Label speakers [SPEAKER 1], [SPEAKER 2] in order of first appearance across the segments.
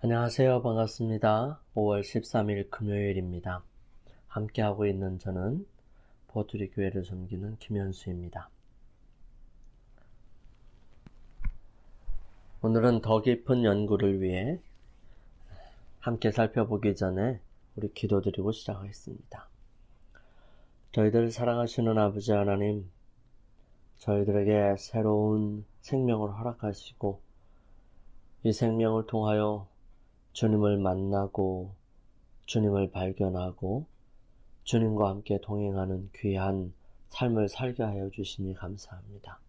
[SPEAKER 1] 안녕하세요. 반갑습니다. 5월 13일 금요일입니다. 함께하고 있는 저는 보투리 교회를 섬기는 김현수입니다. 오늘은 더 깊은 연구를 위해 함께 살펴보기 전에 우리 기도드리고 시작하겠습니다. 저희들을 사랑하시는 아버지 하나님, 저희들에게 새로운 생명을 허락하시고 이 생명을 통하여 주님을 만나고 주님을 발견하고 주님과 함께 동행하는 귀한 삶을 살게 하여 주시니 감사합니다.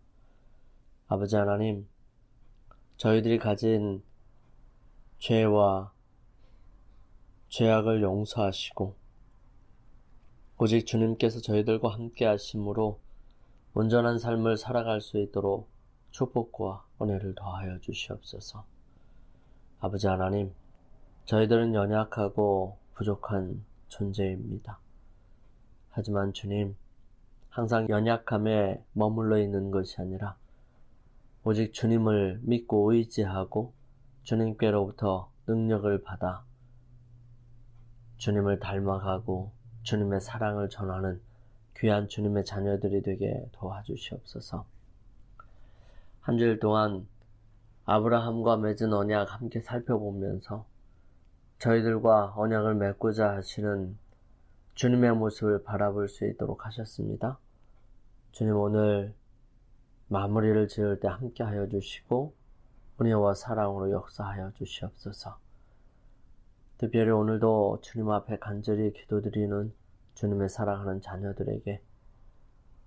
[SPEAKER 1] 아버지 하나님, 저희들이 가진 죄와 죄악을 용서하시고 오직 주님께서 저희들과 함께 하심으로 온전한 삶을 살아갈 수 있도록 축복과 은혜를 더하여 주시옵소서. 아버지 하나님, 저희들은 연약하고 부족한 존재입니다. 하지만 주님, 항상 연약함에 머물러 있는 것이 아니라 오직 주님을 믿고 의지하고 주님께로부터 능력을 받아 주님을 닮아가고 주님의 사랑을 전하는 귀한 주님의 자녀들이 되게 도와주시옵소서. 한 주일 동안 아브라함과 맺은 언약 함께 살펴보면서 저희들과 언약을 맺고자 하시는 주님의 모습을 바라볼 수 있도록 하셨습니다. 주님, 오늘 마무리를 지을 때 함께 하여 주시고 은혜와 사랑으로 역사하여 주시옵소서. 특별히 오늘도 주님 앞에 간절히 기도드리는 주님의 사랑하는 자녀들에게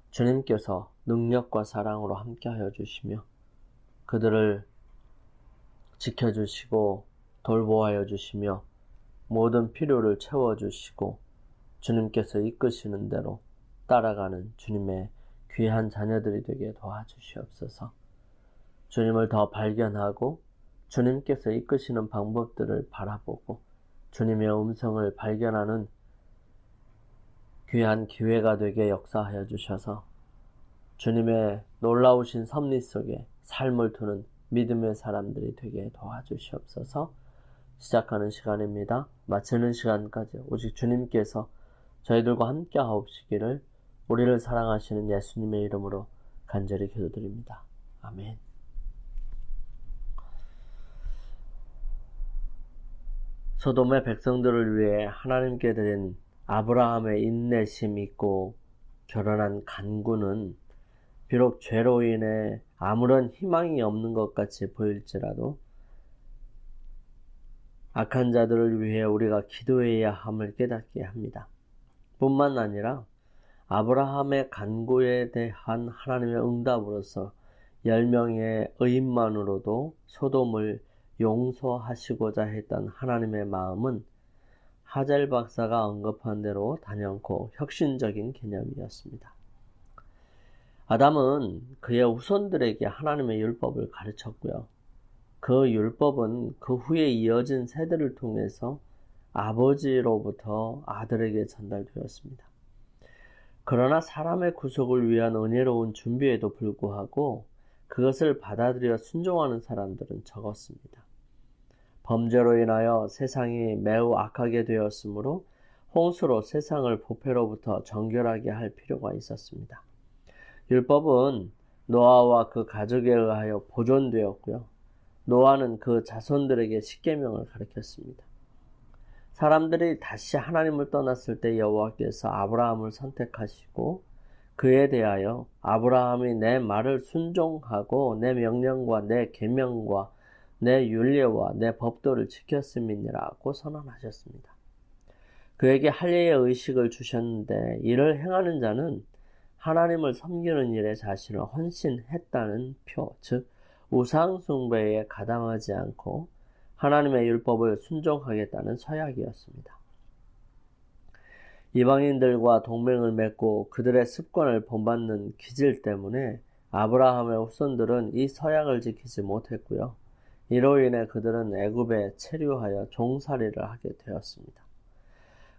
[SPEAKER 1] 주님께서 능력과 사랑으로 함께 하여 주시며 그들을 지켜주시고 돌보아여 주시며 모든 필요를 채워주시고 주님께서 이끄시는 대로 따라가는 주님의 귀한 자녀들이 되게 도와주시옵소서. 주님을 더 발견하고 주님께서 이끄시는 방법들을 바라보고 주님의 음성을 발견하는 귀한 기회가 되게 역사하여 주셔서 주님의 놀라우신 섭리 속에 삶을 두는 믿음의 사람들이 되게 도와주시옵소서. 시작하는 시간입니다. 마치는 시간까지 오직 주님께서 저희들과 함께 하옵시기를 우리를 사랑하시는 예수님의 이름으로 간절히 기도드립니다. 아멘. 소돔의 백성들을 위해 하나님께 드린 아브라함의 인내심 있고 결연한 간구는 비록 죄로 인해 아무런 희망이 없는 것 같이 보일지라도 악한 자들을 위해 우리가 기도해야 함을 깨닫게 합니다. 뿐만 아니라 아브라함의 간구에 대한 하나님의 응답으로서 10명의 의인만으로도 소돔을 용서하시고자 했던 하나님의 마음은 하젤 박사가 언급한 대로 단연코 혁신적인 개념이었습니다. 아담은 그의 후손들에게 하나님의 율법을 가르쳤고요. 그 율법은 그 후에 이어진 세대를 통해서 아버지로부터 아들에게 전달되었습니다. 그러나 사람의 구속을 위한 은혜로운 준비에도 불구하고 그것을 받아들여 순종하는 사람들은 적었습니다. 범죄로 인하여 세상이 매우 악하게 되었으므로 홍수로 세상을 부패로부터 정결하게 할 필요가 있었습니다. 율법은 노아와 그 가족에 의하여 보존되었고요. 노아는 그 자손들에게 십계명을 가르쳤습니다. 사람들이 다시 하나님을 떠났을 때 여호와께서 아브라함을 선택하시고 그에 대하여 아브라함이 내 말을 순종하고 내 명령과 내 계명과 내 율례와 내 법도를 지켰음이니라고 선언하셨습니다. 그에게 할례의 의식을 주셨는데 이를 행하는 자는 하나님을 섬기는 일에 자신을 헌신했다는 표, 즉 우상 숭배에 가담하지 않고 하나님의 율법을 순종하겠다는 서약이었습니다. 이방인들과 동맹을 맺고 그들의 습관을 본받는 기질 때문에 아브라함의 후손들은 이 서약을 지키지 못했고요. 이로 인해 그들은 애굽에 체류하여 종살이를 하게 되었습니다.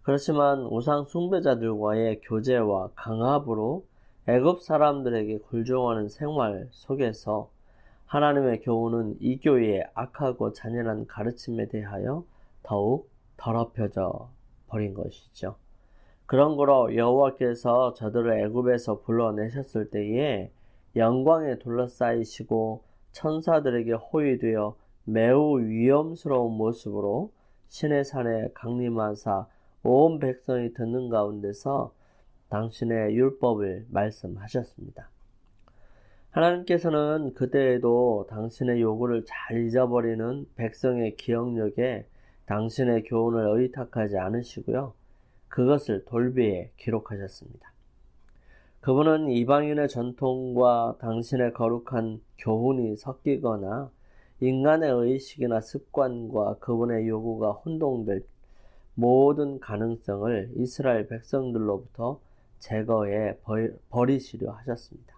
[SPEAKER 1] 그렇지만 우상 숭배자들과의 교제와 강압으로 애굽 사람들에게 굴종하는 생활 속에서 하나님의 교훈은 이 교회의 악하고 잔인한 가르침에 대하여 더욱 더럽혀져 버린 것이죠. 그런 거로 여호와께서 저들을 애굽에서 불러내셨을 때에 영광에 둘러싸이시고 천사들에게 호위되어 매우 위험스러운 모습으로 시내산에 강림하사 온 백성이 듣는 가운데서 당신의 율법을 말씀하셨습니다. 하나님께서는 그때에도 당신의 요구를 잘 잊어버리는 백성의 기억력에 당신의 교훈을 의탁하지 않으시고요. 그것을 돌비에 기록하셨습니다. 그분은 이방인의 전통과 당신의 거룩한 교훈이 섞이거나 인간의 의식이나 습관과 그분의 요구가 혼동될 모든 가능성을 이스라엘 백성들로부터 제거해 버리시려 하셨습니다.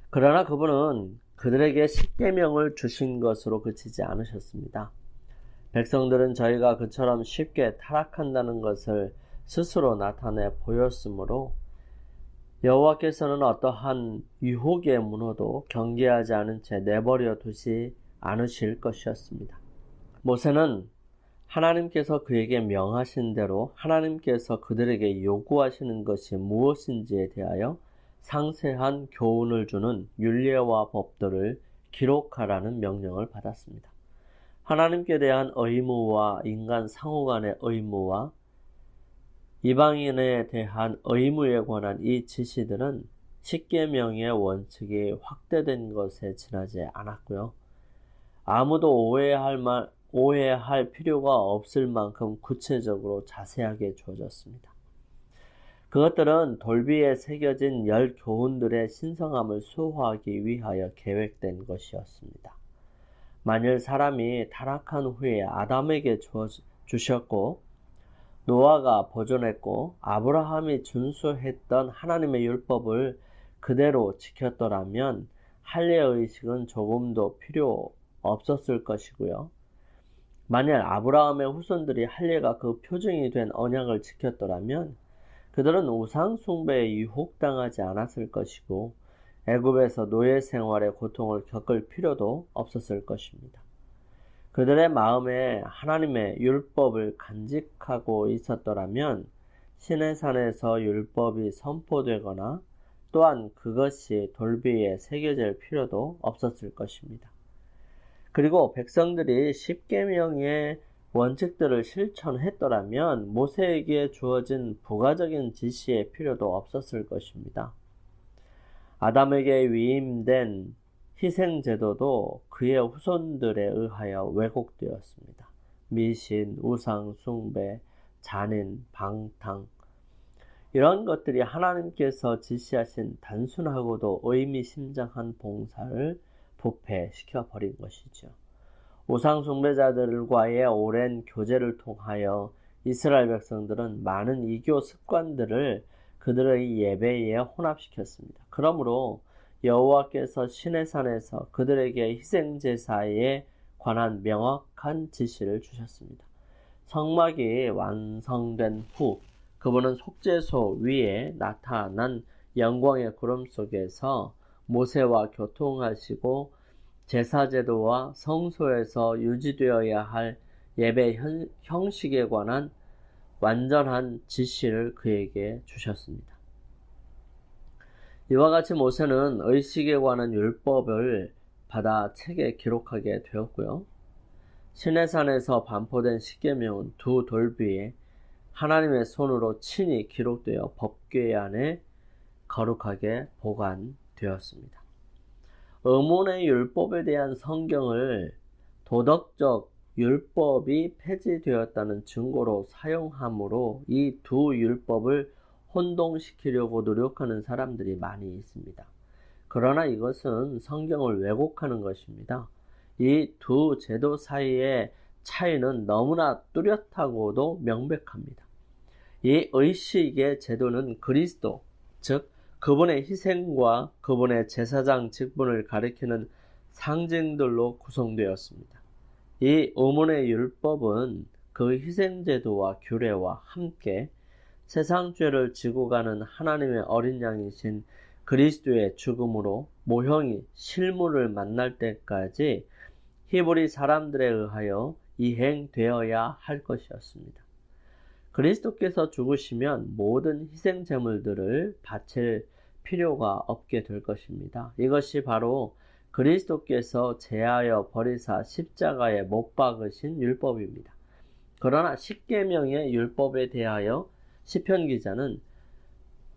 [SPEAKER 1] 그러나 그분은 그들에게 십계명을 주신 것으로 그치지 않으셨습니다. 백성들은 저희가 그처럼 쉽게 타락한다는 것을 스스로 나타내 보였으므로 여호와께서는 어떠한 유혹의 문호도 경계하지 않은 채 내버려 두지 않으실 것이었습니다. 모세는 하나님께서 그에게 명하신 대로 하나님께서 그들에게 요구하시는 것이 무엇인지에 대하여 상세한 교훈을 주는 율례와 법도를 기록하라는 명령을 받았습니다. 하나님께 대한 의무와 인간 상호 간의 의무와 이방인에 대한 의무에 관한 이 지시들은 십계명의 원칙이 확대된 것에 지나지 않았고요. 아무도 오해할 필요가 없을 만큼 구체적으로 자세하게 주어졌습니다. 그것들은 돌비에 새겨진 10 교훈들의 신성함을 수호하기 위하여 계획된 것이었습니다. 만일 사람이 타락한 후에 아담에게 주셨고 노아가 보존했고 아브라함이 준수했던 하나님의 율법을 그대로 지켰더라면 할례의식은 조금도 필요 없었을 것이고요. 만일 아브라함의 후손들이 할례가 그 표징이 된 언약을 지켰더라면 그들은 우상 숭배에 유혹당하지 않았을 것이고 애굽에서 노예 생활의 고통을 겪을 필요도 없었을 것입니다. 그들의 마음에 하나님의 율법을 간직하고 있었더라면 시내산에서 율법이 선포되거나 또한 그것이 돌비에 새겨질 필요도 없었을 것입니다. 그리고 백성들이 십계명의 원칙들을 실천했더라면 모세에게 주어진 부가적인 지시의 필요도 없었을 것입니다. 아담에게 위임된 희생제도도 그의 후손들에 의하여 왜곡되었습니다. 미신, 우상, 숭배, 잔인, 방탕 이런 것들이 하나님께서 지시하신 단순하고도 의미심장한 봉사를 부패시켜버린 것이죠. 우상 숭배자들과의 오랜 교제를 통하여 이스라엘 백성들은 많은 이교 습관들을 그들의 예배에 혼합시켰습니다. 그러므로 여호와께서 시내산에서 그들에게 희생제사에 관한 명확한 지시를 주셨습니다. 성막이 완성된 후 그분은 속죄소 위에 나타난 영광의 구름 속에서 모세와 교통하시고 제사제도와 성소에서 유지되어야 할 예배 형식에 관한 완전한 지시를 그에게 주셨습니다. 이와 같이 모세는 의식에 관한 율법을 받아 책에 기록하게 되었고요. 시내산에서 반포된 십계명은 2 돌비에 하나님의 손으로 친히 기록되어 법궤 안에 거룩하게 보관되었습니다. 의문의 율법에 대한 성경을 도덕적 율법이 폐지되었다는 증거로 사용함으로 이 2 율법을 혼동시키려고 노력하는 사람들이 많이 있습니다. 그러나 이것은 성경을 왜곡하는 것입니다. 이 2 제도 사이의 차이는 너무나 뚜렷하고도 명백합니다. 이 의식의 제도는 그리스도, 즉 그분의 희생과 그분의 제사장 직분을 가리키는 상징들로 구성되었습니다. 이 의문의 율법은 그 희생제도와 규례와 함께 세상 죄를 지고 가는 하나님의 어린 양이신 그리스도의 죽음으로 모형이 실물을 만날 때까지 히브리 사람들에 의하여 이행되어야 할 것이었습니다. 그리스도께서 죽으시면 모든 희생 제물들을 바칠 필요가 없게 될 것입니다. 이것이 바로 그리스도께서 제하여 버리사 십자가에 못 박으신 율법입니다. 그러나 십계명의 율법에 대하여 시편 기자는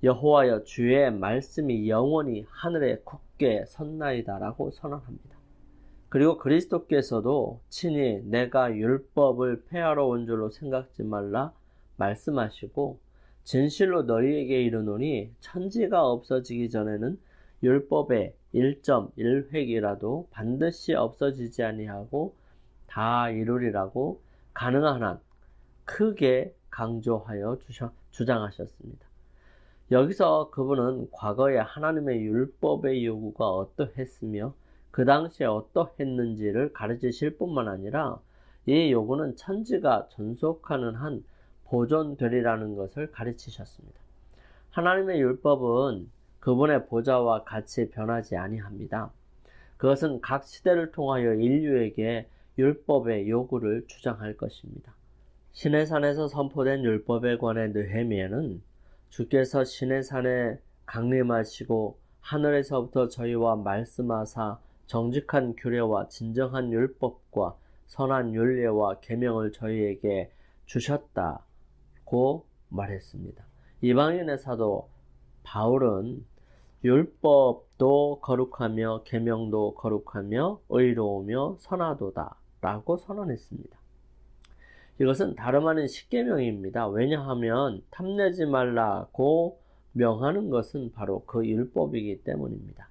[SPEAKER 1] 여호와여 주의 말씀이 영원히 하늘에 굳게 섰나이다라고 선언합니다. 그리고 그리스도께서도 친히 내가 율법을 폐하러 온 줄로 생각지 말라 말씀하시고 진실로 너희에게 이르노니 천지가 없어지기 전에는 율법의 1.1획이라도 반드시 없어지지 아니하고 다 이루리라고 가능한 한 크게 강조하여 주장하셨습니다. 여기서 그분은 과거에 하나님의 율법의 요구가 어떠했으며 그 당시에 어떠했는지를 가르치실 뿐만 아니라 이 요구는 천지가 존속하는 한 보존되리라는 것을 가르치셨습니다. 하나님의 율법은 그분의 보좌와 같이 변하지 아니합니다. 그것은 각 시대를 통하여 인류에게 율법의 요구를 주장할 것입니다. 시내산에서 선포된 율법에 관해 느헤미야는 주께서 시내산에 강림하시고 하늘에서부터 저희와 말씀하사 정직한 규례와 진정한 율법과 선한 율례와 계명을 저희에게 주셨다고 말했습니다. 이방인의 사도 바울은 율법도 거룩하며 계명도 거룩하며 의로우며 선하도다 라고 선언했습니다. 이것은 다름 아닌 십계명입니다. 왜냐하면 탐내지 말라고 명하는 것은 바로 그 율법이기 때문입니다.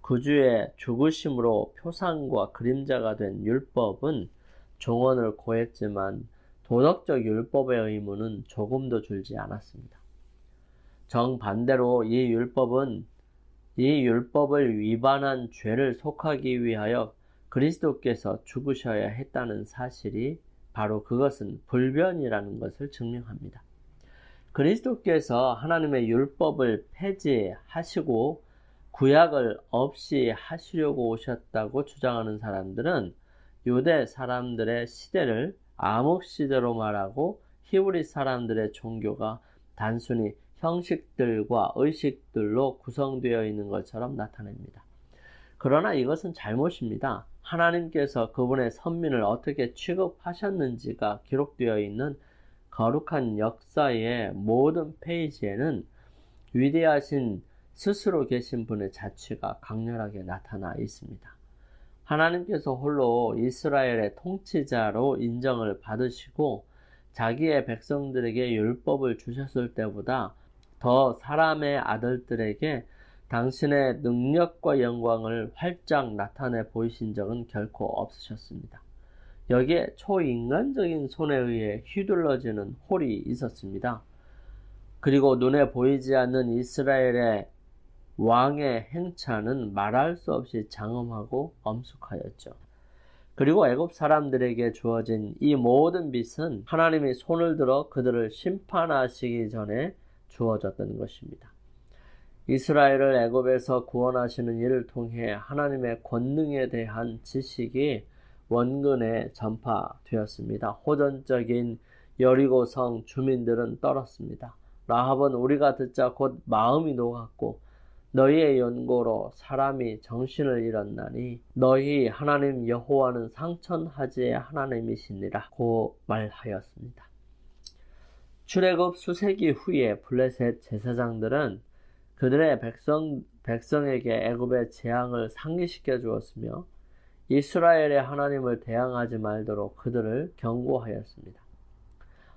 [SPEAKER 1] 구주의 죽으심으로 표상과 그림자가 된 율법은 종언을 고했지만 도덕적 율법의 의무는 조금도 줄지 않았습니다. 정반대로 이 율법을 위반한 죄를 속하기 위하여 그리스도께서 죽으셔야 했다는 사실이 바로 그것은 불변이라는 것을 증명합니다. 그리스도께서 하나님의 율법을 폐지하시고 구약을 없이 하시려고 오셨다고 주장하는 사람들은 유대 사람들의 시대를 암흑시대로 말하고 히브리 사람들의 종교가 단순히 형식들과 의식들로 구성되어 있는 것처럼 나타냅니다. 그러나 이것은 잘못입니다. 하나님께서 그분의 선민을 어떻게 취급하셨는지가 기록되어 있는 거룩한 역사의 모든 페이지에는 위대하신 스스로 계신 분의 자취가 강렬하게 나타나 있습니다. 하나님께서 홀로 이스라엘의 통치자로 인정을 받으시고 자기의 백성들에게 율법을 주셨을 때보다 더 사람의 아들들에게 당신의 능력과 영광을 활짝 나타내 보이신 적은 결코 없으셨습니다. 여기에 초인간적인 손에 의해 휘둘러지는 홀이 있었습니다. 그리고 눈에 보이지 않는 이스라엘의 왕의 행차는 말할 수 없이 장엄하고 엄숙하였죠. 그리고 애굽 사람들에게 주어진 이 모든 빚은 하나님이 손을 들어 그들을 심판하시기 전에 주어졌던 것입니다. 이스라엘을 애굽에서 구원하시는 일을 통해 하나님의 권능에 대한 지식이 원근에 전파되었습니다. 호전적인 여리고성 주민들은 떨었습니다. 라합은 우리가 듣자 곧 마음이 녹았고 너희의 연고로 사람이 정신을 잃었나니 너희 하나님 여호와는 상천하지의 하나님이시니라 고 말하였습니다. 출애굽 수세기 후에 블레셋 제사장들은 그들의 백성에게 애굽의 재앙을 상기시켜 주었으며 이스라엘의 하나님을 대항하지 말도록 그들을 경고하였습니다.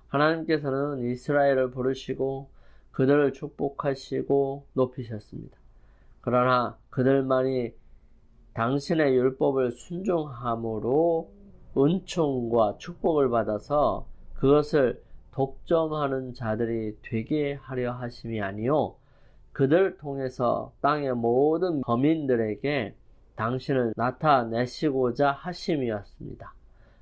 [SPEAKER 1] 하나님께서는 이스라엘을 부르시고 그들을 축복하시고 높이셨습니다. 그러나 그들만이 당신의 율법을 순종함으로 은총과 축복을 받아서 그것을 독점하는 자들이 되게 하려 하심이 아니요 그들을 통해서 땅의 모든 거민들에게 당신을 나타내시고자 하심이었습니다.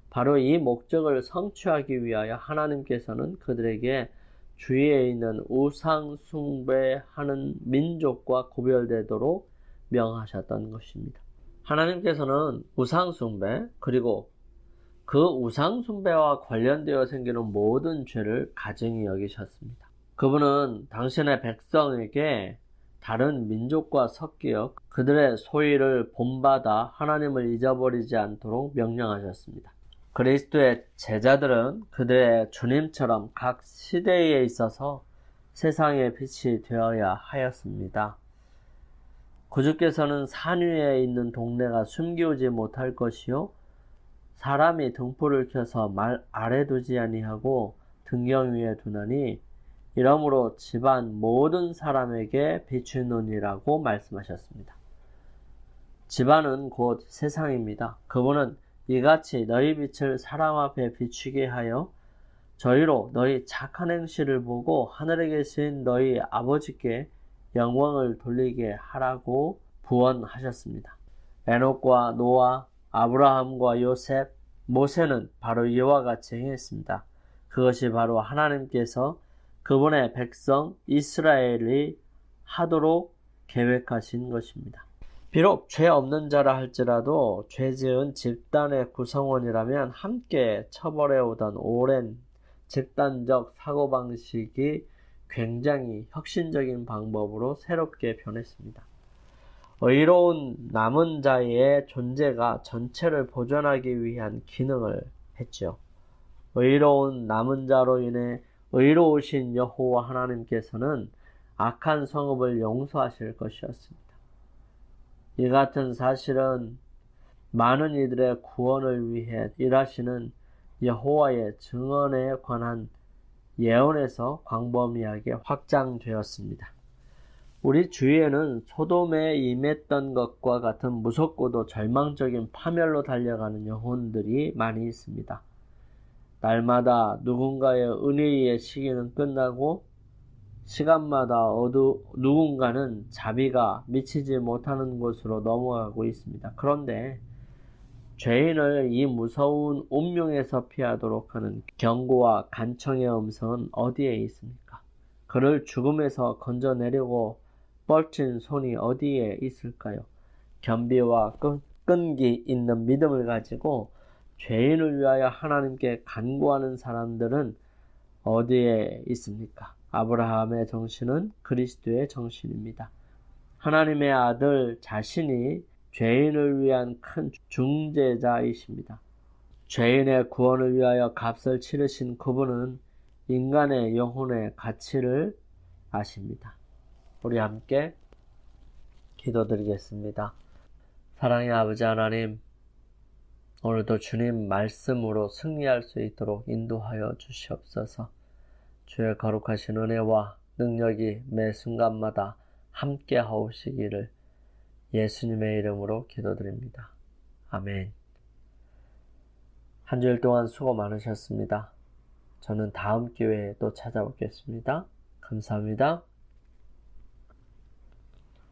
[SPEAKER 1] 바로 이 목적을 성취하기 위하여 하나님께서는 그들에게 주위에 있는 우상 숭배하는 민족과 구별되도록 명하셨던 것입니다. 하나님께서는 우상숭배 그리고 그 우상숭배와 관련되어 생기는 모든 죄를 가증히 여기셨습니다. 그분은 당신의 백성에게 다른 민족과 섞여 그들의 소유를 본받아 하나님을 잊어버리지 않도록 명령하셨습니다. 그리스도의 제자들은 그들의 주님처럼 각 시대에 있어서 세상의 빛이 되어야 하였습니다. 구주께서는 산 위에 있는 동네가 숨기우지 못할 것이요 사람이 등불을 켜서 말 아래 두지 아니하고 등경 위에 두나니 이러므로 집안 모든 사람에게 비추느니라고 말씀하셨습니다. 집안은 곧 세상입니다. 그분은 이같이 너희 빛을 사람 앞에 비추게 하여 저희로 너희 착한 행실을 보고 하늘에 계신 너희 아버지께 영광을 돌리게 하라고 부언하셨습니다. 에녹과 노아, 아브라함과 요셉, 모세는 바로 이와 같이 행했습니다. 그것이 바로 하나님께서 그분의 백성 이스라엘이 하도록 계획하신 것입니다. 비록 죄 없는 자라 할지라도 죄 지은 집단의 구성원이라면 함께 처벌해 오던 오랜 집단적 사고방식이 굉장히 혁신적인 방법으로 새롭게 변했습니다. 의로운 남은 자의 존재가 전체를 보존하기 위한 기능을 했죠. 의로운 남은 자로 인해 의로우신 여호와 하나님께서는 악한 성읍을 용서하실 것이었습니다. 이 같은 사실은 많은 이들의 구원을 위해 일하시는 여호와의 증언에 관한 예언에서 광범위하게 확장되었습니다. 우리 주위에는 소돔에 임했던 것과 같은 무섭고도 절망적인 파멸로 달려가는 영혼들이 많이 있습니다. 날마다 누군가의 은혜의 시기는 끝나고 시간마다 누군가는 자비가 미치지 못하는 곳으로 넘어가고 있습니다. 그런데 죄인을 이 무서운 운명에서 피하도록 하는 경고와 간청의 음성은 어디에 있습니까? 그를 죽음에서 건져내려고 뻗친 손이 어디에 있을까요? 겸비와 끈기 있는 믿음을 가지고 죄인을 위하여 하나님께 간구하는 사람들은 어디에 있습니까? 아브라함의 정신은 그리스도의 정신입니다. 하나님의 아들 자신이 죄인을 위한 큰 중재자이십니다. 죄인의 구원을 위하여 값을 치르신 그분은 인간의 영혼의 가치를 아십니다. 우리 함께 기도드리겠습니다. 사랑의 아버지 하나님, 오늘도 주님 말씀으로 승리할 수 있도록 인도하여 주시옵소서. 주의 거룩하신 은혜와 능력이 매 순간마다 함께 하옵시기를 예수님의 이름으로 기도드립니다. 아멘. 한 주일 동안 수고 많으셨습니다. 저는 다음 기회에 또 찾아오겠습니다. 감사합니다.